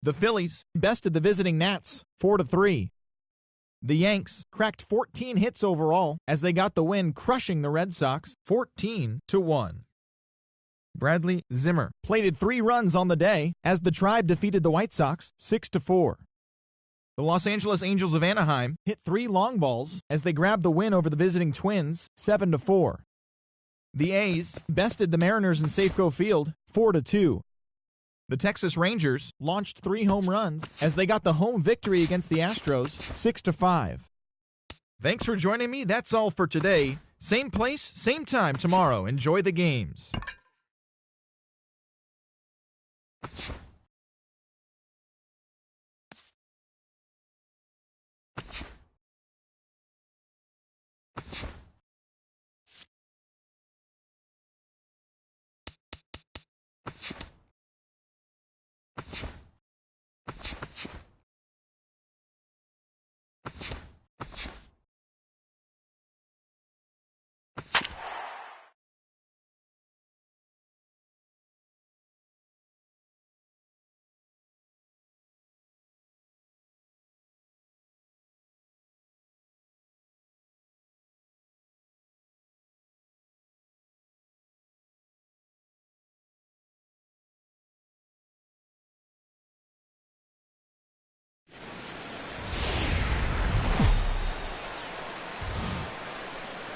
The Phillies bested the visiting Nats 4-3. The Yanks cracked 14 hits overall as they got the win, crushing the Red Sox 14-1. Bradley Zimmer plated 3 runs on the day as the Tribe defeated the White Sox 6-4. The Los Angeles Angels of Anaheim hit 3 long balls as they grabbed the win over the visiting Twins 7-4. The A's bested the Mariners in Safeco Field 4-2. The Texas Rangers launched 3 home runs as they got the home victory against the Astros 6-5. Thanks for joining me. That's all for today. Same place, same time tomorrow. Enjoy the games.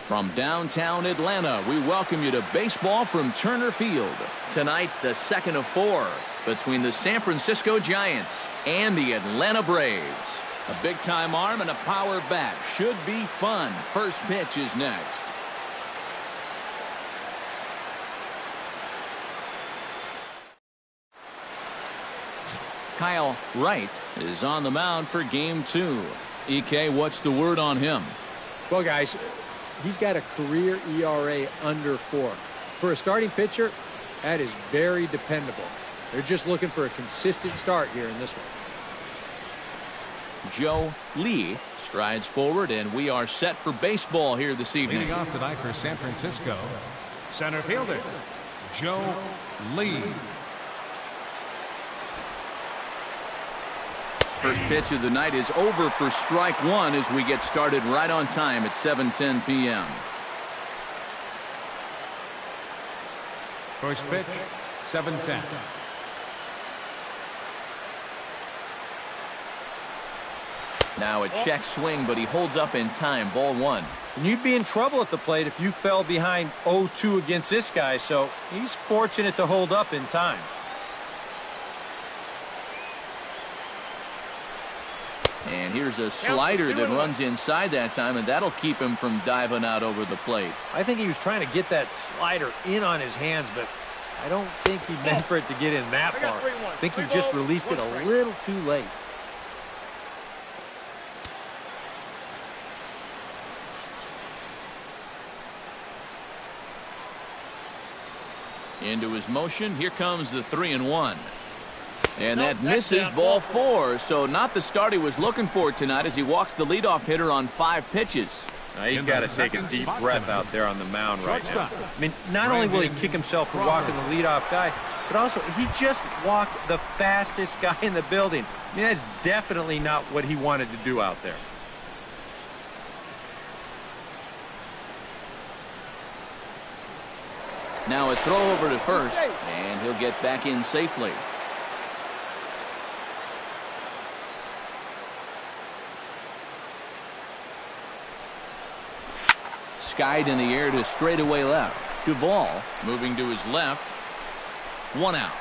From downtown Atlanta, we welcome you to baseball from Turner Field. Tonight, the second of 4 between the San Francisco Giants and the Atlanta Braves. A big-time arm and a power bat. Should be fun. First pitch is next. Kyle Wright is on the mound for game 2. EK, what's the word on him? Well, guys, he's got a career ERA under 4. For a starting pitcher, that is very dependable. They're just looking for a consistent start here in this one. Joe Lee strides forward, and we are set for baseball here this evening. Leading off tonight for San Francisco, center fielder Joe Lee. First pitch of the night is over for strike 1 as we get started right on time at 7:10 p.m. First pitch, 7:10. Now a check swing, but he holds up in time. Ball 1. And you'd be in trouble at the plate if you fell behind 0-2 against this guy, so he's fortunate to hold up in time. And here's a slider that runs inside that time, and that'll keep him from diving out over the plate. I think he was trying to get that slider in on his hands, but I don't think he meant for it to get in that far. I think he just released it a little too late. Into his motion. Here comes the 3-1. And that misses. Ball 4. So not the start he was looking for tonight as he walks the leadoff hitter on 5 pitches. He's got to take a deep breath out there on the mound right now. I mean, not only will he kick himself for walking the leadoff guy, but also he just walked the fastest guy in the building. I mean, that's definitely not what he wanted to do out there. Now a throw over to first, and he'll get back in safely. Skied in the air to straightaway left. Duvall moving to his left. 1 out.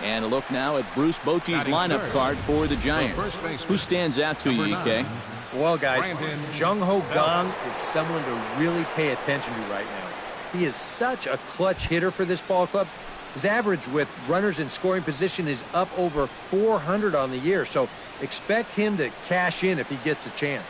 And a look now at Bruce Bochy's lineup card for the Giants. Who stands out to you, EK? Well, guys, Jung-Ho Kang is someone to really pay attention to right now. He is such a clutch hitter for this ball club. His average with runners in scoring position is up over 400 on the year, so expect him to cash in if he gets a chance.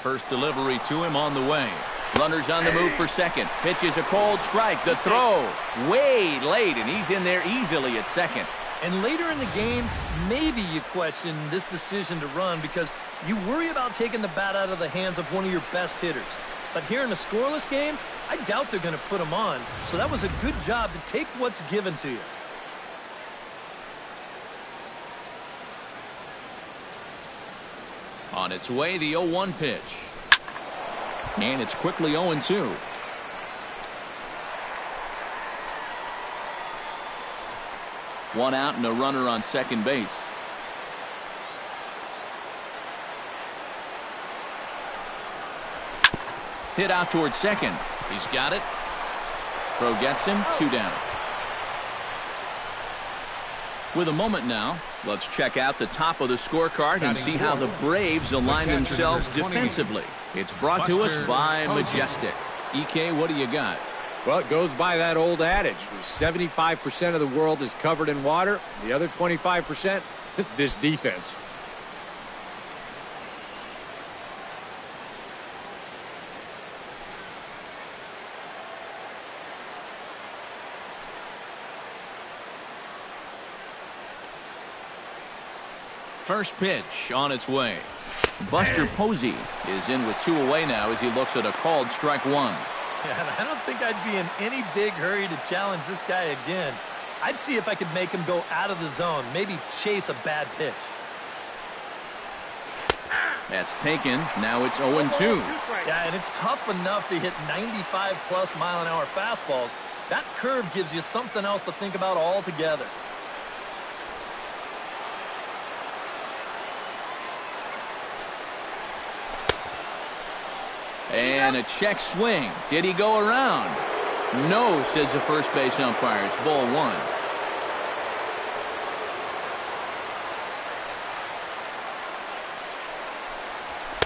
First delivery to him on the way. Runners on the move for second. Pitch is a cold strike. The throw way late, and he's in there easily at second. And later in the game, maybe you question this decision to run because you worry about taking the bat out of the hands of one of your best hitters. But here in a scoreless game, I doubt they're going to put him on. So that was a good job to take what's given to you. On its way, the 0-1 pitch. And it's quickly 0-2. One out and a runner on second base. Hit out towards second. He's got it. Throw gets him. 2 down. With a moment now, let's check out the top of the scorecard and see how the Braves align themselves defensively. It's brought to us by Majestic. EK, what do you got? Well, it goes by that old adage. 75% of the world is covered in water. The other 25%, this defense. First pitch on its way. Buster Posey is in with 2 away now as he looks at a called strike 1. Yeah, I don't think I'd be in any big hurry to challenge this guy again. I'd see if I could make him go out of the zone, maybe chase a bad pitch. That's taken. Now it's 0-2. Yeah, and it's tough enough to hit 95+ mile-an-hour fastballs. That curve gives you something else to think about altogether. And a check swing. Did he go around? No, says the first base umpire. It's ball 1.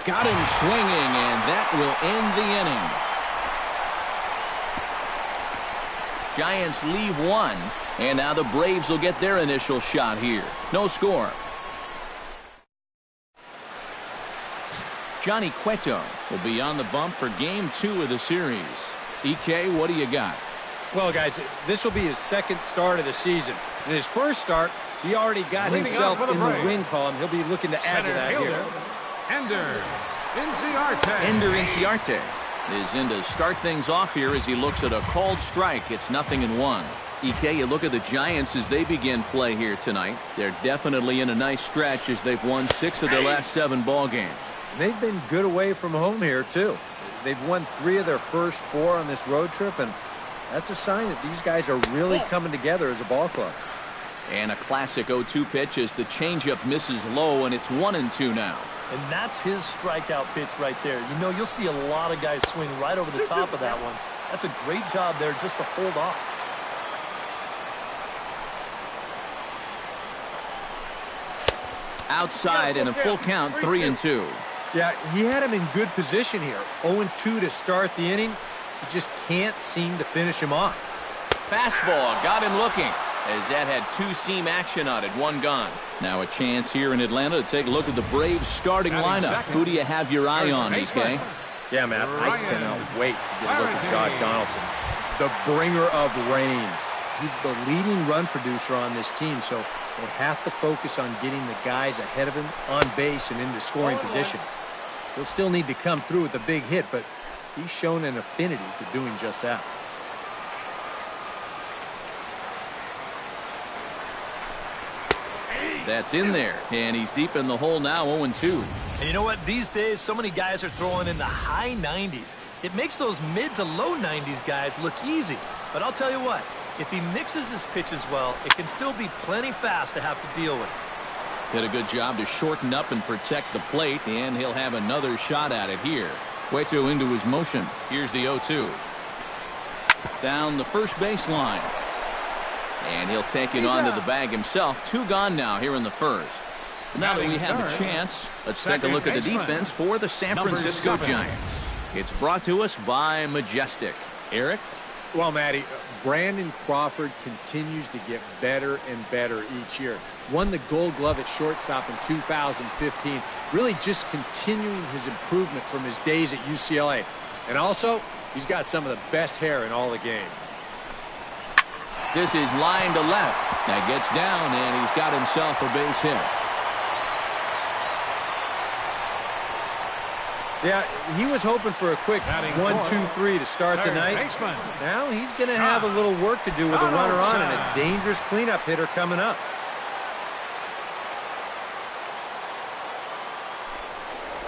Got him swinging, and that will end the inning. Giants leave 1, and now the Braves will get their initial shot here. No score. Johnny Cueto will be on the bump for game 2 of the series. EK, what do you got? Well, guys, this will be his second start of the season. In his first start, he already got himself in the win column. He'll be looking to add to that here. Ender Inciarte. Ender Inciarte is in to start things off here as he looks at a called strike. It's 0-1. EK, you look at the Giants as they begin play here tonight. They're definitely in a nice stretch as they've won 6 of their last 7 ball games. They've been good away from home here, too. They've won 3 of their first 4 on this road trip, and that's a sign that these guys are really coming together as a ball club. And a classic 0-2 pitch as the changeup misses low, and it's 1-2 now. And that's his strikeout pitch right there. You know, you'll see a lot of guys swing right over the top of that one. That's a great job there just to hold off. Outside and a full count, 3-2. Yeah, he had him in good position here. 0-2 to start the inning. He just can't seem to finish him off. Fastball got him looking as that had 2-seam action on it. 1 gone. Now a chance here in Atlanta to take a look at the Braves starting lineup. Who do you have your eye on, EK? Yeah, man, I cannot wait to get a look at Josh Donaldson, the bringer of rain. He's the leading run producer on this team, so they have to focus on getting the guys ahead of him on base and into scoring position. He'll still need to come through with a big hit, but he's shown an affinity for doing just that. That's in there, and he's deep in the hole now, 0-2. And you know what? These days, so many guys are throwing in the high 90s. It makes those mid to low 90s guys look easy. But I'll tell you what, if he mixes his pitches well, it can still be plenty fast to have to deal with. Did a good job to shorten up and protect the plate, and he'll have another shot at it here. Cueto into his motion. Here's the 0-2. Down the first baseline. And he'll take it onto the bag himself. 2 gone now here in the first. Now that we have a chance, let's take a look at the defense for the San Francisco Giants. It's brought to us by Majestic. Eric? Well, Matty, Brandon Crawford continues to get better and better each year. Won the Gold Glove at shortstop in 2015. Really just continuing his improvement from his days at UCLA. And also, he's got some of the best hair in all the game. This is line to left. That gets down, and he's got himself a base hit. Yeah, he was hoping for a quick 1-2-3 to start the night. Baseman. Now he's going to have a little work to do with a runner on and a dangerous cleanup hitter coming up.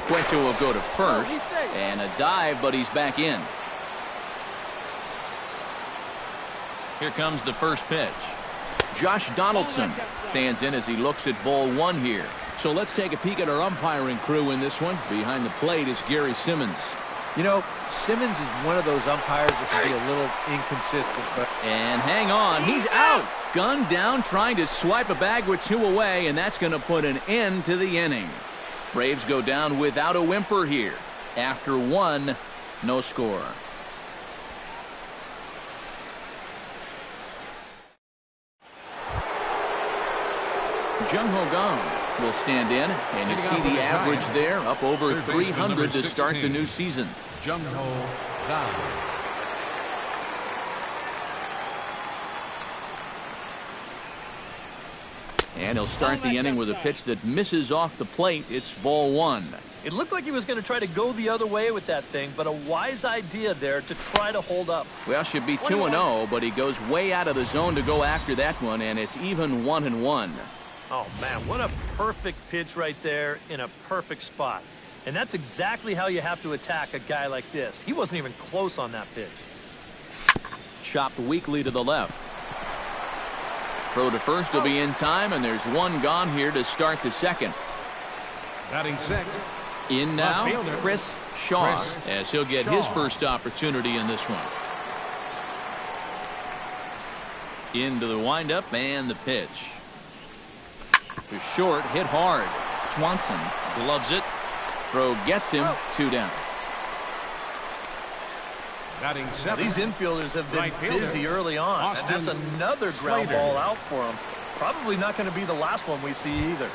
Cueto will go to first, and a dive, but he's back in. Here comes the first pitch. Josh Donaldson stands in as he looks at ball one here. So let's take a peek at our umpiring crew in this one. Behind the plate is Gary Simmons. You know, Simmons is one of those umpires that can be a little inconsistent. And hang on, he's out. Gun down, trying to swipe a bag with two away, and that's going to put an end to the inning. Braves go down without a whimper here. After one, no score. Jung Ho Gong will stand in, and you see the average there, up over 300 to start the new season. Jung Ho Gong. And he'll start the inning with a pitch that misses off the plate. It's ball one. It looked like he was going to try to go the other way with that thing, but a wise idea there to try to hold up. Well, should be 2-0, but he goes way out of the zone to go after that one, and it's even 1-1. Oh, man, what a perfect pitch right there in a perfect spot. And that's exactly how you have to attack a guy like this. He wasn't even close on that pitch. Chopped weakly to the left. Throw to first will be in time, and there's one gone here to start the second. Batting sixth. In now, Chris Shaw, as he'll get his first opportunity in this one. Into the windup and the pitch. To short, hit hard. Swanson gloves it. Throw gets him, 2 down. Batting Now, seventh. these infielders have been busy early on, and that's another ground ball out for them. Probably not going to be the last one we see either.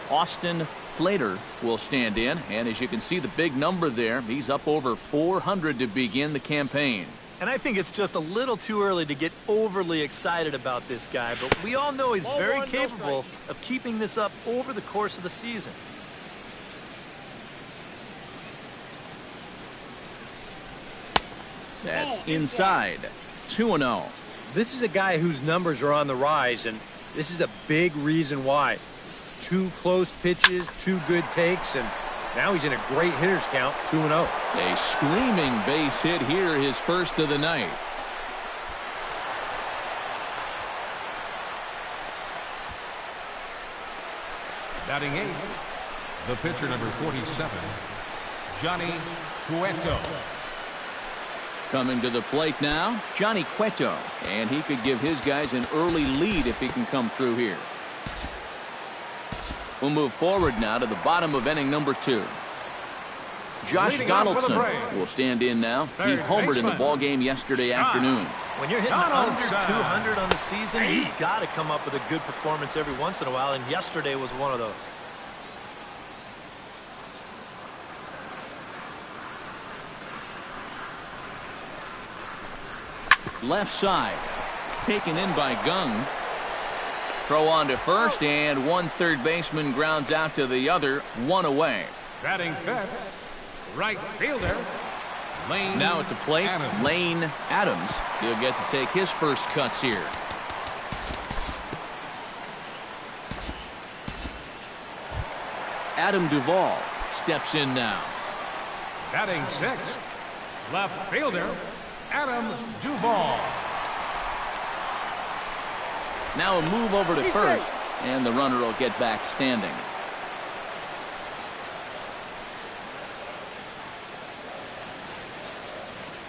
Austin Slater will stand in, and as you can see the big number there, he's up over 400 to begin the campaign. And I think it's just a little too early to get overly excited about this guy, but we all know he's very capable of keeping this up over the course of the season. That's inside. 2-0. This is a guy whose numbers are on the rise, and this is a big reason why. 2 close pitches, 2 good takes, and now he's in a great hitter's count, 2-0. A screaming base hit here, his first of the night. Batting eighth. The pitcher, number 47, Johnny Cueto. Coming to the plate now, Johnny Cueto, and he could give his guys an early lead if he can come through here. We'll move forward now to the bottom of inning number 2. Josh Donaldson will stand in now. He homered in the ballgame yesterday afternoon. When you're hitting under 200 on the season, you've got to come up with a good performance every once in a while, and yesterday was one of those. Left side, taken in by Gung. Throw on to first, and one third baseman grounds out to the other, 1 away. Batting fifth. Right fielder, Lane. Now at the plate, Adams. Lane Adams. He'll get to take his first cuts here. Adam Duvall steps in now. Batting sixth. Left fielder, Adam Duvall. Now a move over to first, and the runner will get back standing.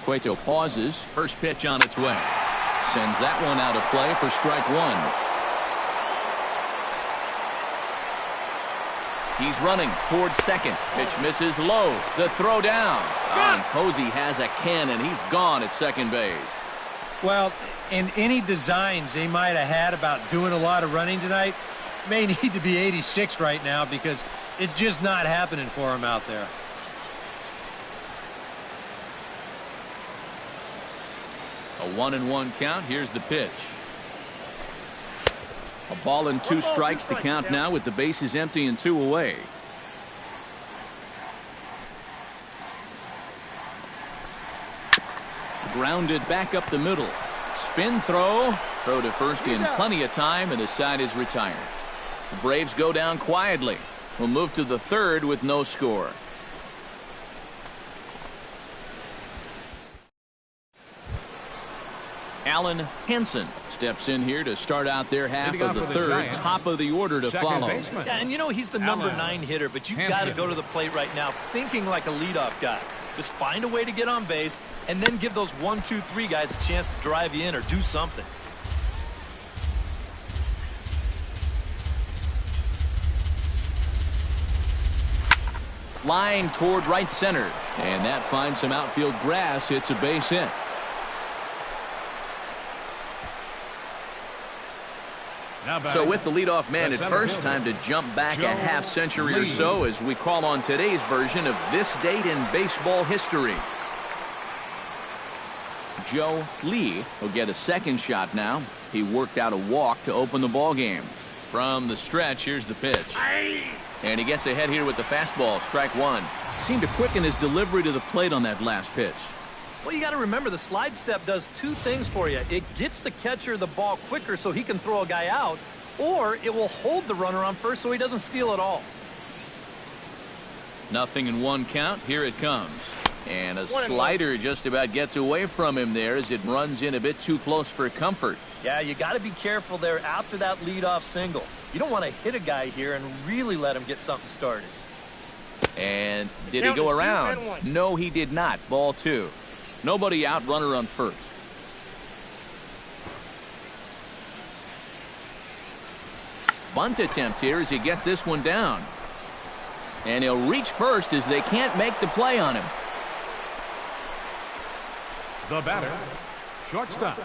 Cueto pauses. First pitch on its way. Sends that one out of play for strike 1. He's running towards second. Pitch misses low. The throw down. And Posey has a cannon. He's gone at second base. Well, in any designs they might have had about doing a lot of running tonight, may need to be 86 right now because it's just not happening for him out there. A 1-1 count. Here's the pitch. A ball and 2 strikes the count now with the bases empty and 2 away. Grounded back up the middle. Spin throw. Throw to first in plenty of time, and the side is retired. The Braves go down quietly. We'll move to the third with no score. Alan Hansen steps in here to start out their half of the third. Giants, top of the order to follow. Yeah, and you know he's the number 9 hitter, but you've got to go to the plate right now thinking like a leadoff guy. Just find a way to get on base and then give those 1, 2, 3 guys a chance to drive you in or do something. Line toward right center, and that finds some outfield grass. It's a base hit. So with the leadoff man at first, time to jump back a half century or so as we call on today's version of this date in baseball history. Joe Lee will get a second shot now. He worked out a walk to open the ball game. From the stretch, here's the pitch. And he gets ahead here with the fastball, strike one. Seemed to quicken his delivery to the plate on that last pitch. Well, you got to remember the slide step does 2 things for you. It gets the catcher the ball quicker so he can throw a guy out, or it will hold the runner on first so he doesn't steal it all. 0-1 count. Here it comes. And a slider just about gets away from him there as it runs in a bit too close for comfort. Yeah, you got to be careful there after that leadoff single. You don't want to hit a guy here and really let him get something started. And did he go around? No, he did not. Ball 2. Nobody out, runner on first. Bunt attempt here as he gets this one down. And he'll reach first as they can't make the play on him. The batter, shortstop,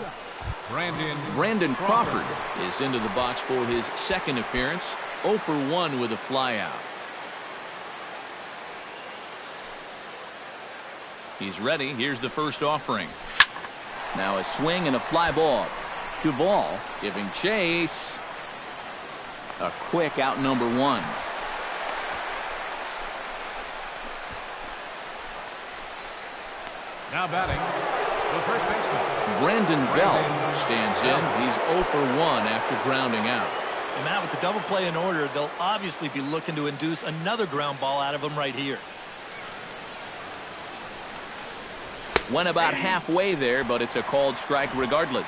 Brandon Crawford is into the box for his second appearance. 0 for 1 with a flyout. He's ready. Here's the first offering. Now a swing and a fly ball. Duvall giving chase. A quick out, number 1. now batting, the first baseman. Brandon Belt stands in. He's 0 for 1 after grounding out. And Matt, with the double play in order, they'll obviously be looking to induce another ground ball out of him right here. Went about halfway there, but it's a called strike regardless.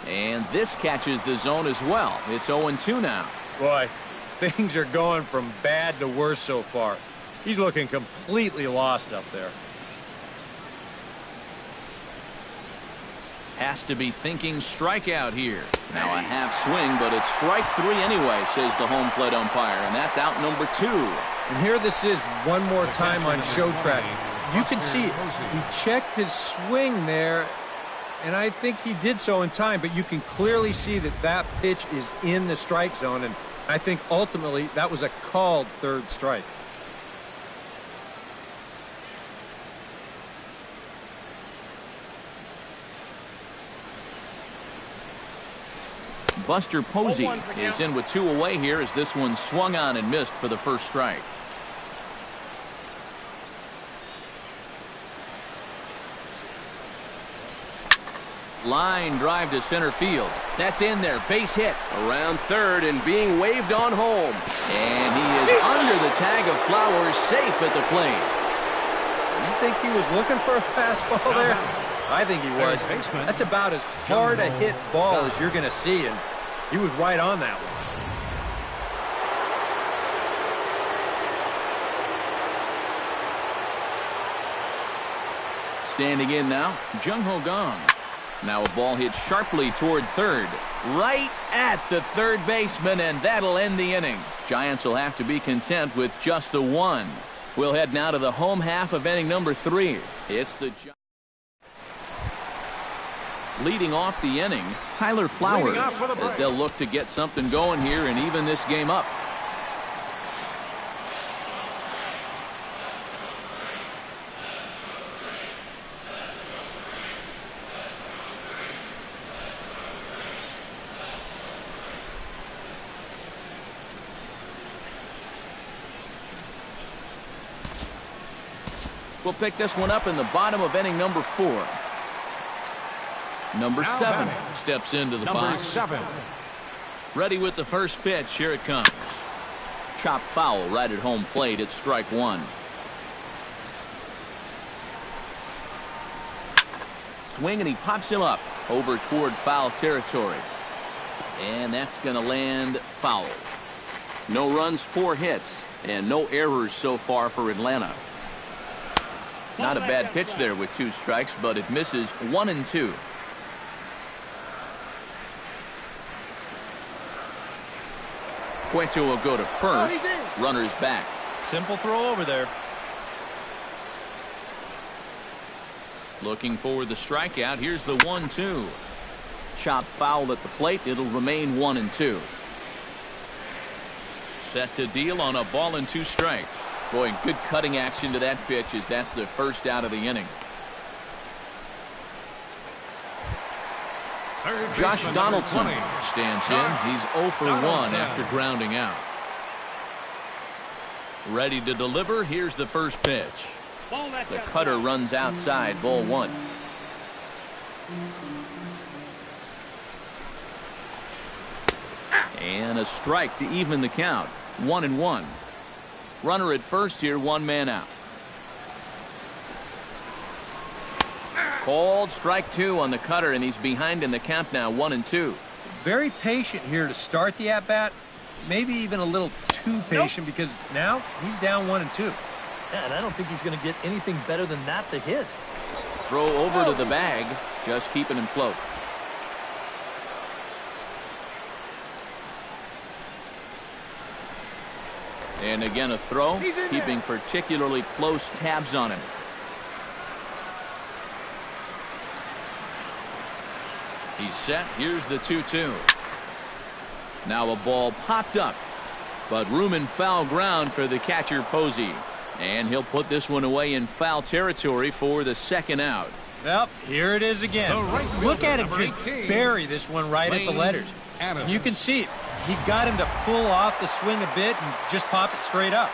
And this catches the zone as well. It's 0-2 now. Boy, things are going from bad to worse so far. He's looking completely lost up there. Has to be thinking strikeout here. Now a half swing, but it's strike 3 anyway, says the home plate umpire, and that's out number 2. And here this is one more time on show track. You can see he checked his swing there, and I think he did so in time, but you can clearly see that that pitch is in the strike zone, and I think ultimately that was a called third strike. Buster Posey is in with 2 away here as this one swung on and missed for the first strike. Line drive to center field. That's in there. Base hit around third and being waved on home. And he is under the tag of Flowers, safe at the plate. You think he was looking for a fastball there? I think he was. That's about as hard a hit ball as you're going to see, and he was right on that one. Standing in now, Jung-Ho Kang. Now a ball hit sharply toward third. Right at the third baseman, and that'll end the inning. Giants will have to be content with just the one. We'll head now to the home half of inning number 3. It's the Giants. Leading off the inning, Tyler Flowers, as they'll look to get something going here and even this game up. We'll pick this one up in the bottom of inning number 4. Number 7 steps into the box. 7. Ready with the first pitch. Here it comes. Chop foul right at home plate. It's strike 1. Swing, and he pops him up over toward foul territory. And that's going to land foul. No runs, 4 hits, and no errors so far for Atlanta. Not a bad pitch there with 2 strikes, but it misses 1 and 2. Cueto will go to first. Runner's back. Simple throw over there. Looking for the strikeout. Here's the 1-2. Chop foul at the plate. It'll remain 1 and 2. Set to deal on a ball and 2 strikes. Boy, good cutting action to that pitch as that's the first out of the inning. Josh Donaldson stands in. He's 0 for 1 after grounding out. Ready to deliver. Here's the first pitch. The cutter runs outside. Ball 1. And a strike to even the count. 1 and 1. Runner at first here. 1 man out. Called strike 2 on the cutter, and he's behind in the count now. 1 and 2. Very patient here to start the at-bat. Maybe even a little too patient because now he's down 1 and 2. Yeah, and I don't think he's going to get anything better than that to hit. Throw over to the bag, just keeping him close. And again a throw, keeping particularly close tabs on him. He's set. Here's the 2-2. Now a ball popped up, but room in foul ground for the catcher Posey. And he'll put this one away in foul territory for the second out. Well, here it is again. Look at him just bury this one right at the letters. And you can see it. He got him to pull off the swing a bit and just pop it straight up.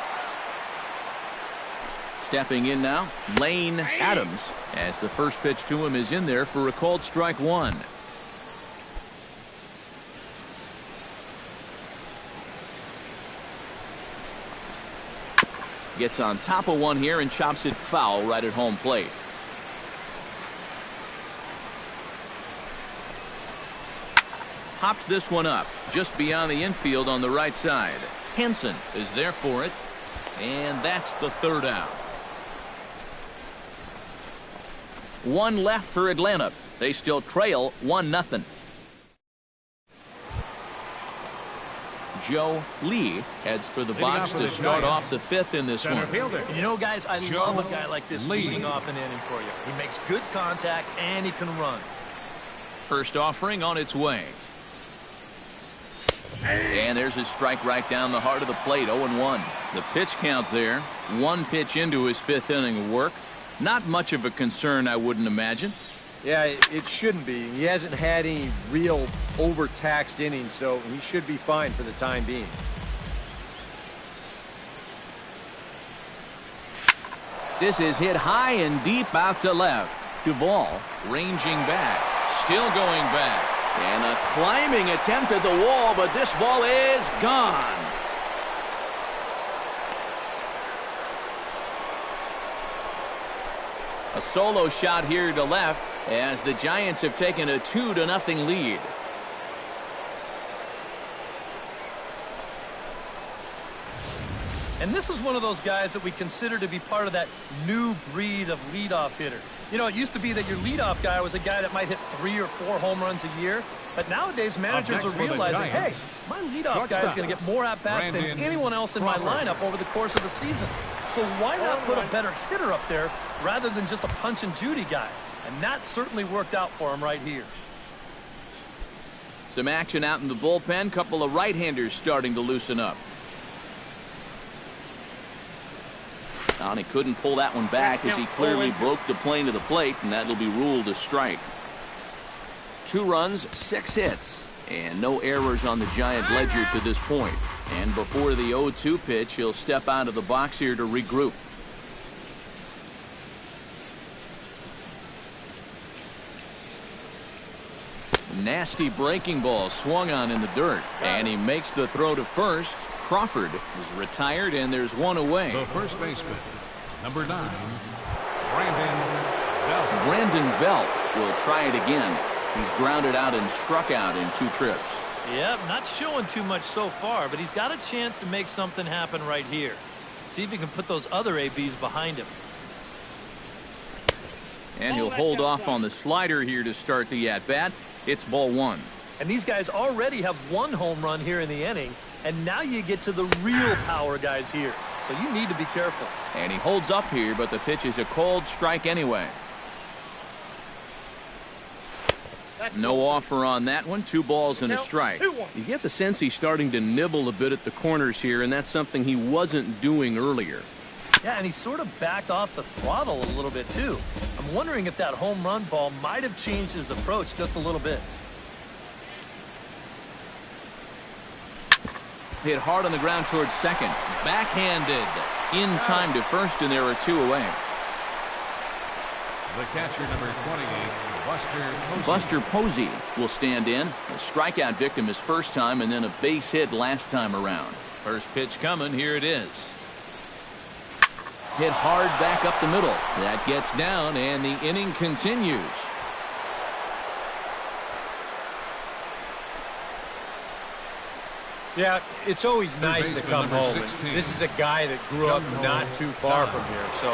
Stepping in now, Lane Adams, as the first pitch to him is in there for a called strike 1. Gets on top of one here and chops it foul right at home plate. Pops this one up just beyond the infield on the right side. Henson is there for it, and that's the third out. 1 left for Atlanta. They still trail 1-0. Joe Lee heads for the box to start off the 5th in this one. You know, guys, I love a guy like this leading off an inning for you. He makes good contact and he can run. First offering on its way. And there's a strike right down the heart of the plate. 0-1. The pitch count there. 1 pitch into his 5th inning of work. Not much of a concern, I wouldn't imagine. Yeah, it shouldn't be. He hasn't had any real overtaxed innings, so he should be fine for the time being. This is hit high and deep out to left. Duvall ranging back. Still going back. And a climbing attempt at the wall, but this ball is gone. A solo shot here to left as the Giants have taken a 2-0 lead. And this is one of those guys that we consider to be part of that new breed of leadoff hitter. You know, it used to be that your leadoff guy was a guy that might hit 3 or 4 home runs a year. But nowadays, managers are realizing, hey, my leadoff guy is going to get more at-bats than anyone else in my lineup over the course of the season. So why not put a better hitter up there rather than just a punch-and-Judy guy? And that certainly worked out for him right here. Some action out in the bullpen. Couple of right-handers starting to loosen up. And he couldn't pull that one back as he clearly broke the plane to the plate, and that'll be ruled a strike. 2 runs, 6 hits, and no errors on the Giant ledger to this point. And before the 0-2 pitch, he'll step out of the box here to regroup. Nasty breaking ball swung on in the dirt. And he makes the throw to first. Crawford is retired, and there's one away. The first baseman, number 9, Brandon Belt. Brandon Belt will try it again. He's grounded out and struck out in 2 trips. Yep, not showing too much so far, but he's got a chance to make something happen right here. See if he can put those other ABs behind him. And he'll hold off on the slider here to start the at-bat. It's ball 1. And these guys already have 1 home run here in the inning, and now you get to the real power guys here. So you need to be careful. And he holds up here, but the pitch is a cold strike anyway. No offer on that one. 2 balls and a strike. You get the sense he's starting to nibble a bit at the corners here, and that's something he wasn't doing earlier. Yeah, and he sort of backed off the throttle a little bit, too. I'm wondering if that home run ball might have changed his approach just a little bit. Hit hard on the ground towards second. Backhanded. In time to first, and there are 2 away. The catcher, number 28, Buster Posey will stand in. A strikeout victim his first time, and then a base hit last time around. First pitch coming. Here it is. Hit hard back up the middle. That gets down, and the inning continues. Yeah, it's always nice to come home. This is a guy that grew up not too far from here, so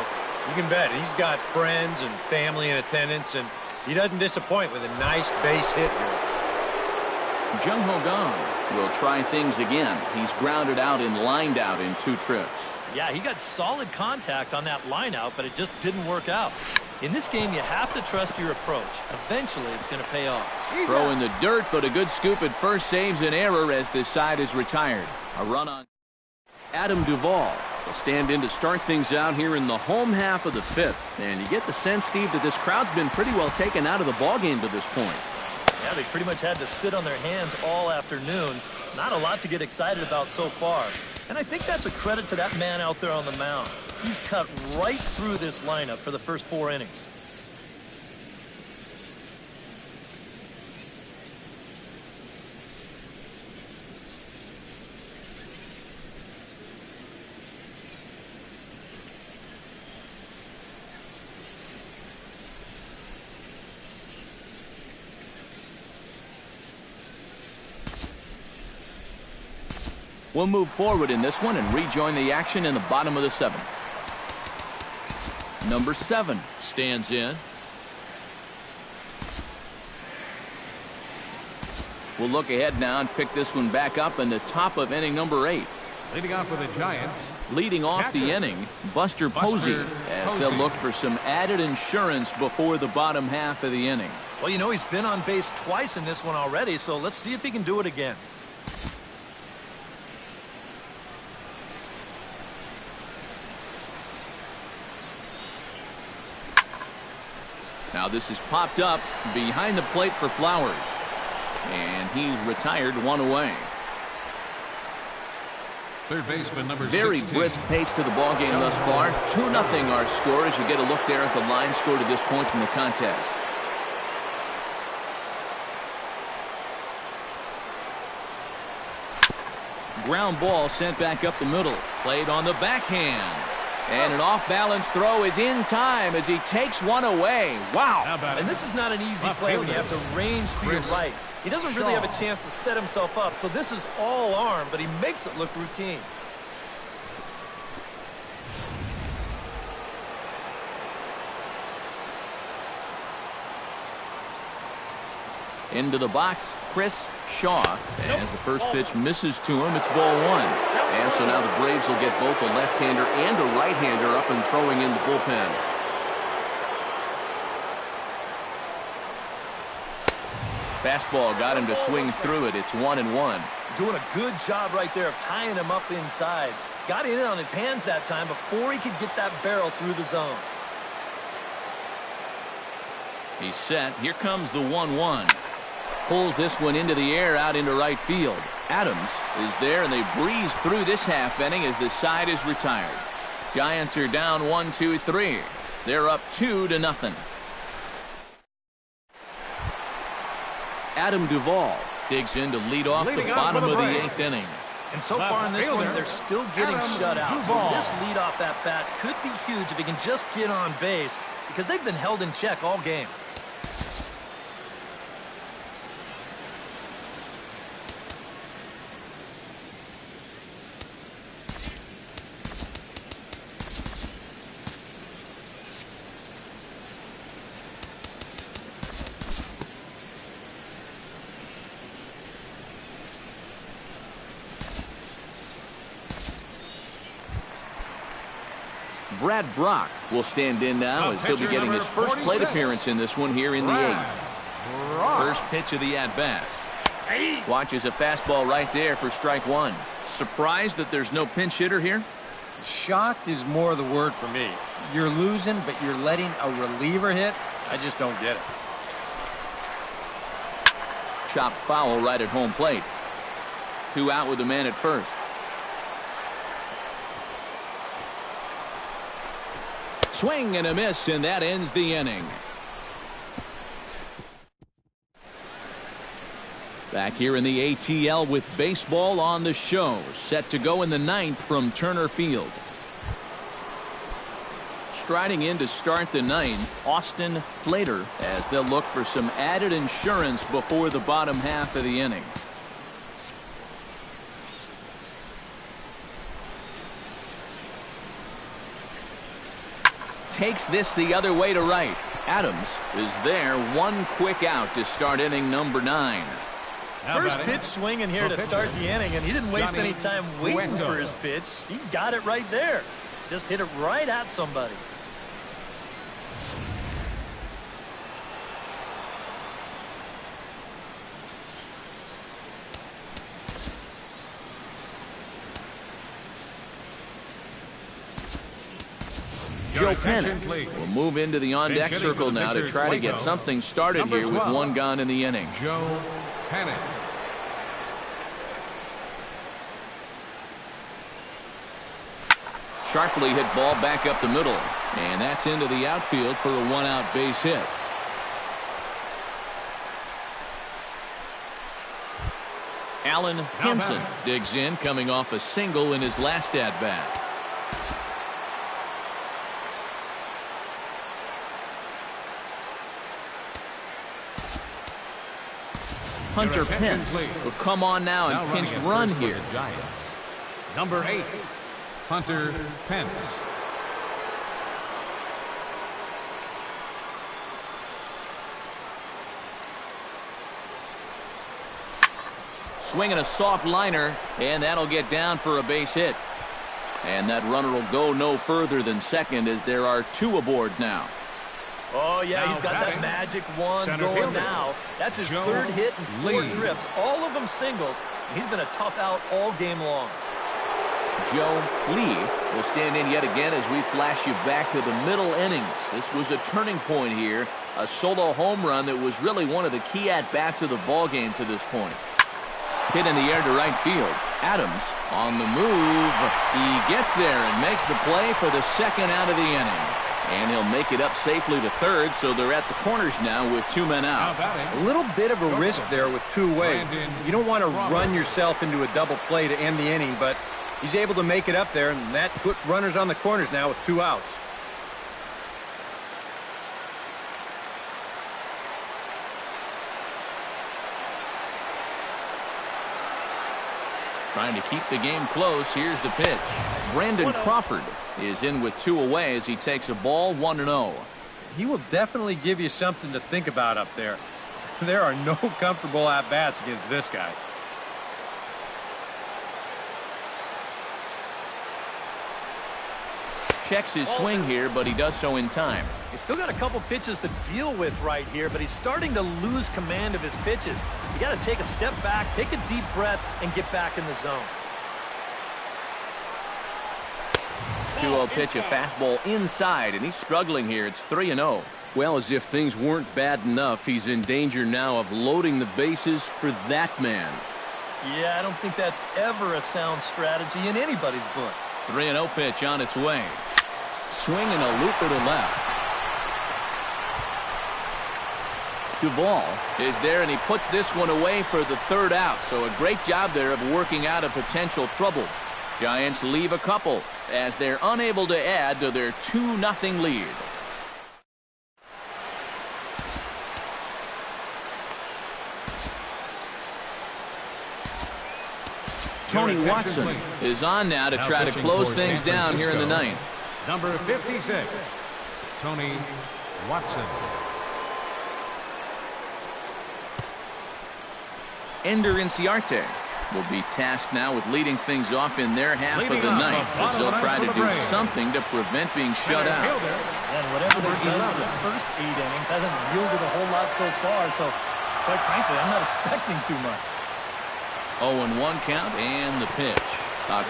you can bet he's got friends and family in attendance, and he doesn't disappoint with a nice base hit here. Jung Ho Kang will try things again. He's grounded out and lined out in 2 trips. Yeah, he got solid contact on that line out, but it just didn't work out. In this game, you have to trust your approach. Eventually, it's going to pay off. Throw in the dirt, but a good scoop at first saves an error as this side is retired. A run on Adam Duvall will stand in to start things out here in the home half of the 5th. And you get the sense, Steve, that this crowd's been pretty well taken out of the ballgame to this point. Yeah, they pretty much had to sit on their hands all afternoon. Not a lot to get excited about so far. And I think that's a credit to that man out there on the mound. He's cut right through this lineup for the first 4 innings. We'll move forward in this one and rejoin the action in the bottom of the 7th. Number 7 stands in. We'll look ahead now and pick this one back up in the top of inning number 8. leading off for the Giants. Leading off the inning, Buster Posey, as they'll look for some added insurance before the bottom half of the inning. Well, you know, he's been on base twice in this one already, so let's see if he can do it again. Now this is popped up behind the plate for Flowers. And he's retired, one away. Third baseman number Very 16. brisk pace to the ballgame thus far. 2-0 our score as you get a look there at the line score to this point in the contest. Ground ball sent back up the middle. Played on the backhand. And an off-balance throw is in time as he takes one away. Wow. And this is not an easy play when you have to range to your right. He doesn't really have a chance to set himself up, so this is all arm, but he makes it look routine. Into the box, Chris Shaw. As the first pitch misses to him, it's ball one. And so now the Braves will get both a left-hander and a right-hander up and throwing in the bullpen. Fastball got him to swing through it. It's 1-1. Doing a good job right there of tying him up inside. Got in on his hands that time before he could get that barrel through the zone. He's set. Here comes the 1-1. Pulls this one into the air out into right field. Adams is there, and they breeze through this half inning as the side is retired. Giants are down 1-2-3. They're up 2-0. Adam Duvall digs in to lead off the bottom of the 8th inning. And so far in this one, they're still getting shut out. So this leadoff at bat could be huge if he can just get on base, because they've been held in check all game. Brad Brock will stand in now as he'll be getting his first plate appearance in this one here in the 8th. First pitch of the at-bat. Watches a fastball right there for strike one. Surprised that there's no pinch hitter here? Shocked is more the word for me. You're losing, but you're letting a reliever hit? I just don't get it. Chopped foul right at home plate. 2 out with the man at first. Swing and a miss, and that ends the inning. Back here in the ATL with baseball on the show. Set to go in the 9th from Turner Field. Striding in to start the 9th, Austin Slater, as they'll look for some added insurance before the bottom half of the inning. Takes this the other way to right. Adams is there, 1 quick out to start inning number 9. First pitch swinging here to start the inning, and he didn't waste any time waiting for his pitch. He got it right there. Just hit it right at somebody. Joe Pennant will move into the on-deck circle now to try to get something started here with 1 gone in the inning. Joe Pennant. Sharply hit ball back up the middle, and that's into the outfield for a 1-out base hit. Alan Henson digs in, coming off a single in his last at-bat. Hunter Pence will come on now and pinch run here. Number 8, Hunter Pence. Swinging a soft liner, and that'll get down for a base hit. And that runner will go no further than second, as there are 2 aboard now. Oh, yeah, he's got that magic one going now. That's his 3rd hit and 4 trips, all of them singles. He's been a tough out all game long. Joe Lee will stand in yet again as we flash you back to the middle innings. This was a turning point here, a solo home run that was really one of the key at-bats of the ballgame to this point. Hit in the air to right field. Adams on the move. He gets there and makes the play for the 2nd out of the inning. And he'll make it up safely to 3rd, so they're at the corners now with 2 men out. A little bit of a risk there with 2 away. You don't want to run yourself into a double play to end the inning, but he's able to make it up there, and that puts runners on the corners now with 2 outs. Trying to keep the game close. Here's the pitch. Brandon Crawford is in with 2 away as he takes a ball 1-0. He will definitely give you something to think about up there. There are no comfortable at-bats against this guy. Checks his swing here, but he does so in time. He's still got a couple pitches to deal with right here, but he's starting to lose command of his pitches. You got to take a step back, take a deep breath, and get back in the zone. 2-0 pitch, a fastball inside, and he's struggling here. It's 3-0. Well, as if things weren't bad enough, he's in danger now of loading the bases for that man. Yeah, I don't think that's ever a sound strategy in anybody's book. 3-0 pitch on its way. Swing and a looper to left. Duvall is there, and he puts this one away for the third out. So a great job there of working out a potential trouble. Giants leave a couple as they're unable to add to their 2-0 lead. Tony Watson is on now to try to close things down here in the ninth. Number 56, Tony Watson. Ender Inciarte will be tasked now with leading things off in their half of the ninth, as they'll try to do something to prevent being shut out. And whatever they've done for the first 8 innings hasn't yielded a whole lot so far, so quite frankly, I'm not expecting too much. 0-1 count and the pitch.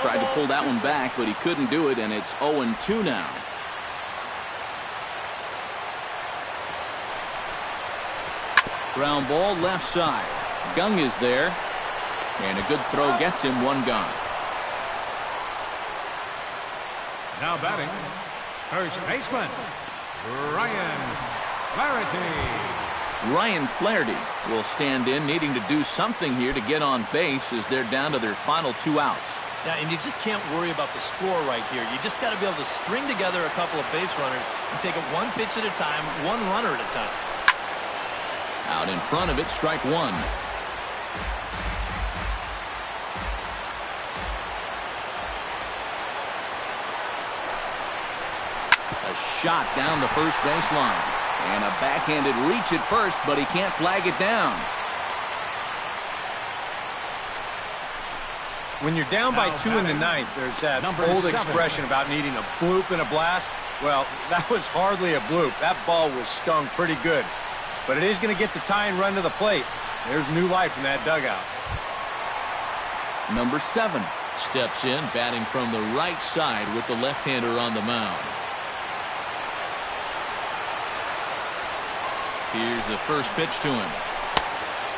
Tried to pull that one back, but he couldn't do it, and it's 0-2 now. Ground ball left side. Gung is there, and a good throw gets him one gone. Now batting, first baseman, Ryan Flaherty. Ryan Flaherty will stand in, needing to do something here to get on base as they're down to their final 2 outs. Yeah, and you just can't worry about the score right here. You just got to be able to string together a couple of base runners and take it one pitch at a time, one runner at a time. Out in front of it, strike one. A shot down the first baseline. And a backhanded reach at first, but he can't flag it down. When you're down by 2 in the ninth, there's that old expression about needing a bloop and a blast. Well, that was hardly a bloop. That ball was stung pretty good. But it is going to get the tying run to the plate. There's new life in that dugout. Number 7 steps in, batting from the right side with the left-hander on the mound. Here's the first pitch to him.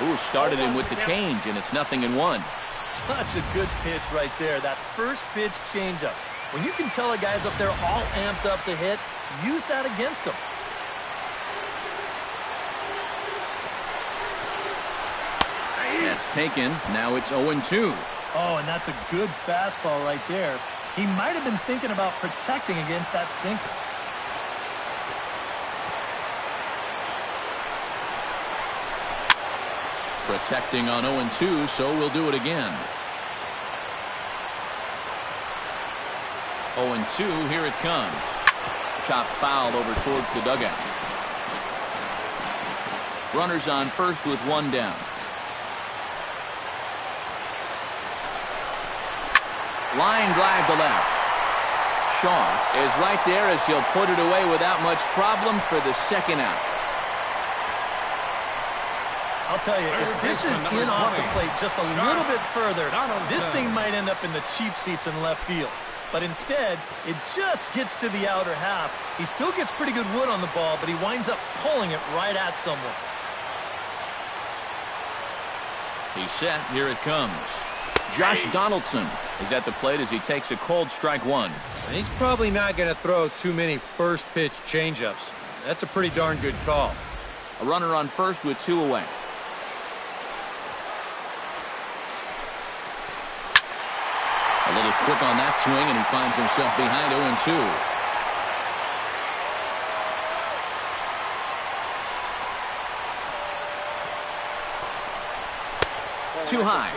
Ooh, started him with the change, and it's 0-1. Such a good pitch right there. That first pitch changeup. When you can tell a guy's up there all amped up to hit, use that against him. That's taken. Now it's 0-2. Oh, and that's a good fastball right there. He might have been thinking about protecting against that sinker. Protecting on 0-2, so we'll do it again. 0-2, here it comes. Chop foul over towards the dugout. Runners on first with 1 down. Line drive to left. Shaw is right there as he'll put it away without much problem for the second out. I'll tell you, if this is in off the plate just a little bit further, this thing might end up in the cheap seats in left field. But instead, it just gets to the outer half. He still gets pretty good wood on the ball, but he winds up pulling it right at someone. He's set. Here it comes. Josh Donaldson is at the plate as he takes a cold strike one. And he's probably not going to throw too many first pitch changeups. That's a pretty darn good call. A runner on first with 2 away. A little quick on that swing, and he finds himself behind 0-2. Too high.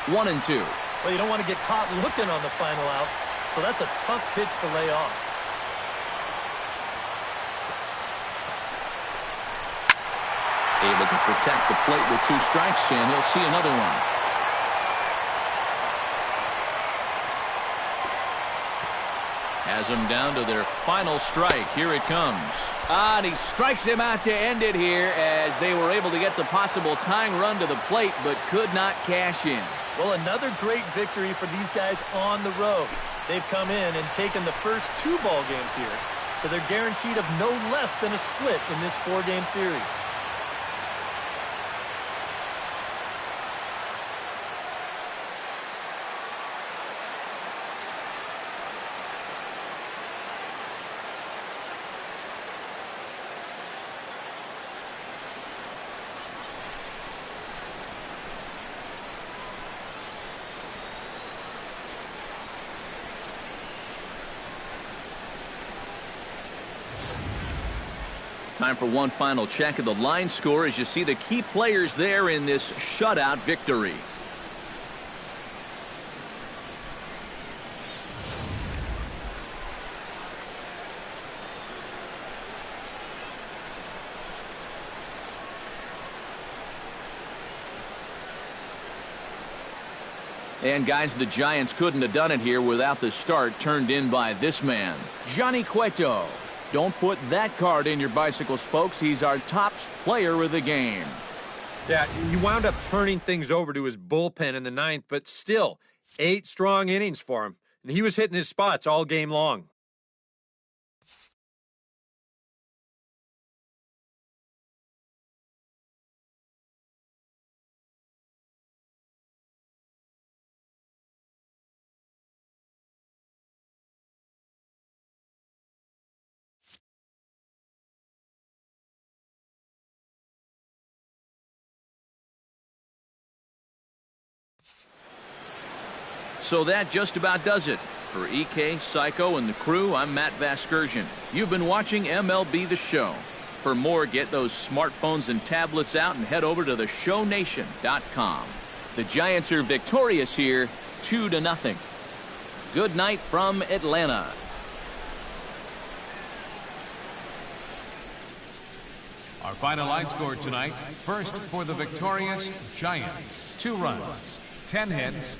1-2. Well, you don't want to get caught looking on the final out, so that's a tough pitch to lay off. Able to protect the plate with 2 strikes, and he'll see another one. Has them down to their final strike. Here it comes. And he strikes him out to end it here as they were able to get the possible tying run to the plate, but could not cash in. Well, another great victory for these guys on the road. They've come in and taken the first 2 ball games here, so they're guaranteed of no less than a split in this 4-game series. Time for one final check of the line score as you see the key players there in this shutout victory. And guys, the Giants couldn't have done it here without the start turned in by this man, Johnny Cueto. Don't put that card in your bicycle spokes. He's our top player of the game. Yeah, he wound up turning things over to his bullpen in the ninth, but still, 8 strong innings for him. And he was hitting his spots all game long. So that just about does it. For EK, Psycho, and the crew, I'm Matt Vasgersian. You've been watching MLB The Show. For more, get those smartphones and tablets out and head over to theshownation.com. The Giants are victorious here, 2-0. Good night from Atlanta. Our final line score tonight. First for the victorious Giants. 2 runs, 10 hits,